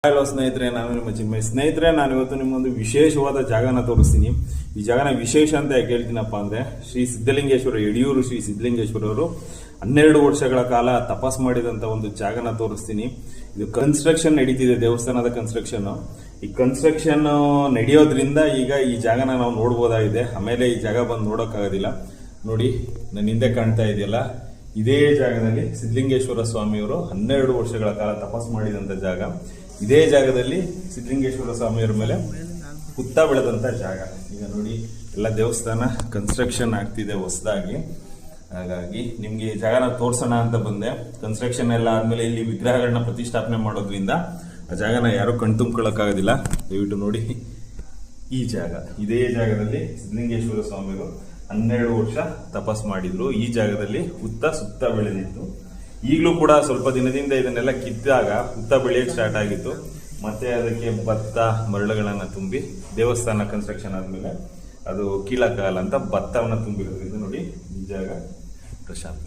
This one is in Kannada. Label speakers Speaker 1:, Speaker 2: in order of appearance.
Speaker 1: ಹಲೋ ಸ್ನೇಹಿತರೆ, ನಾನು ನಿಮ್ಮ ಚಿನ್ಮಯ್. ಸ್ನೇಹಿತರೆ, ನಾನು ಇವತ್ತು ನಿಮ್ಮೊಂದು ವಿಶೇಷವಾದ ಜಾಗನ ತೋರಿಸ್ತೀನಿ. ಈ ಜಾಗನ ವಿಶೇಷ ಅಂತ ಯಾಕೆ ಹೇಳ್ತೀನಪ್ಪ ಅಂದ್ರೆ, ಶ್ರೀ ಸಿದ್ಧಲಿಂಗೇಶ್ವರ, ಯಡಿಯೂರು ಶ್ರೀ ಸಿದ್ಧಲಿಂಗೇಶ್ವರ ಅವರು 12 ವರ್ಷಗಳ ಕಾಲ ತಪಸ್ ಮಾಡಿದಂತ ಒಂದು ಜಾಗನ ತೋರಿಸ್ತೀನಿ. ಇದು ಕನ್ಸ್ಟ್ರಕ್ಷನ್ ನಡೀತಿದೆ, ದೇವಸ್ಥಾನದ ಕನ್ಸ್ಟ್ರಕ್ಷನ್. ಈ ಕನ್ಸ್ಟ್ರಕ್ಷನ್ ನಡೆಯೋದ್ರಿಂದ ಈಗ ಈ ಜಾಗನ ನಾವು ನೋಡ್ಬೋದಾಗಿದೆ. ಆಮೇಲೆ ಈ ಜಾಗ ಬಂದು ನೋಡೋಕ್ಕಾಗೋದಿಲ್ಲ. ನೋಡಿ, ನನ್ನ ಹಿಂದೆ ಕಾಣ್ತಾ ಇದೆಯಲ್ಲ, ಇದೇ ಜಾಗದಲ್ಲಿ ಸಿದ್ಧಲಿಂಗೇಶ್ವರ ಸ್ವಾಮಿಯವರು 12 ವರ್ಷಗಳ ಕಾಲ ತಪಸ್ ಮಾಡಿದಂತ ಜಾಗ. ಇದೇ ಜಾಗದಲ್ಲಿ ಸಿದ್ಧಲಿಂಗೇಶ್ವರ ಸ್ವಾಮಿಯವರ ಮೇಲೆ ಹುತ್ತ ಬೆಳೆದಂತ ಜಾಗ. ಈಗ ನೋಡಿ, ಎಲ್ಲ ದೇವಸ್ಥಾನ ಕನ್ಸ್ಟ್ರಕ್ಷನ್ ಆಗ್ತಿದೆ ಹೊಸದಾಗಿ. ಹಾಗಾಗಿ ನಿಮ್ಗೆ ಈ ಜಾಗನ ತೋರ್ಸೋಣ ಅಂತ ಬಂದೆ. ಕನ್ಸ್ಟ್ರಕ್ಷನ್ ಎಲ್ಲ ಆದ್ಮೇಲೆ ಇಲ್ಲಿ ವಿಗ್ರಹಗಳನ್ನ ಪ್ರತಿಷ್ಠಾಪನೆ ಮಾಡೋದ್ರಿಂದ ಆ ಜಾಗನ ಯಾರು ಕಣ್ತುಂಬ್ಕೊಳ್ಳೋಕ್ಕಾಗೋದಿಲ್ಲ. ದಯವಿಟ್ಟು ನೋಡಿ, ಈ ಜಾಗ, ಇದೇ ಜಾಗದಲ್ಲಿ ಸಿದ್ಧಲಿಂಗೇಶ್ವರ ಸ್ವಾಮಿಗಳು 12 ವರ್ಷ ತಪಸ್ ಮಾಡಿದ್ರು. ಈ ಜಾಗದಲ್ಲಿ ಹುತ್ತ ಸುತ್ತ ಬೆಳೆದಿತ್ತು. ಈಗಲೂ ಕೂಡ ಸ್ವಲ್ಪ ದಿನದಿಂದ ಇದನ್ನೆಲ್ಲ ಕಿತ್ತಾಗ ಹುತ್ತ ಬೆಳೆಯಕ್ಕೆ ಸ್ಟಾರ್ಟ್ ಆಗಿತ್ತು. ಮತ್ತೆ ಅದಕ್ಕೆ ಭತ್ತ ಮರಳುಗಳನ್ನ ತುಂಬಿ ದೇವಸ್ಥಾನ ಕನ್ಸ್ಟ್ರಕ್ಷನ್ ಆದ್ಮೇಲೆ ಅದು ಕೀಳಕ್ಕಾಗಲ್ಲ ಅಂತ ಭತ್ತವನ್ನ ತುಂಬಿರೋದ್ರಿಂದ ನೋಡಿ, ಈ ಜಾಗ ಪ್ರಶಾಂತ.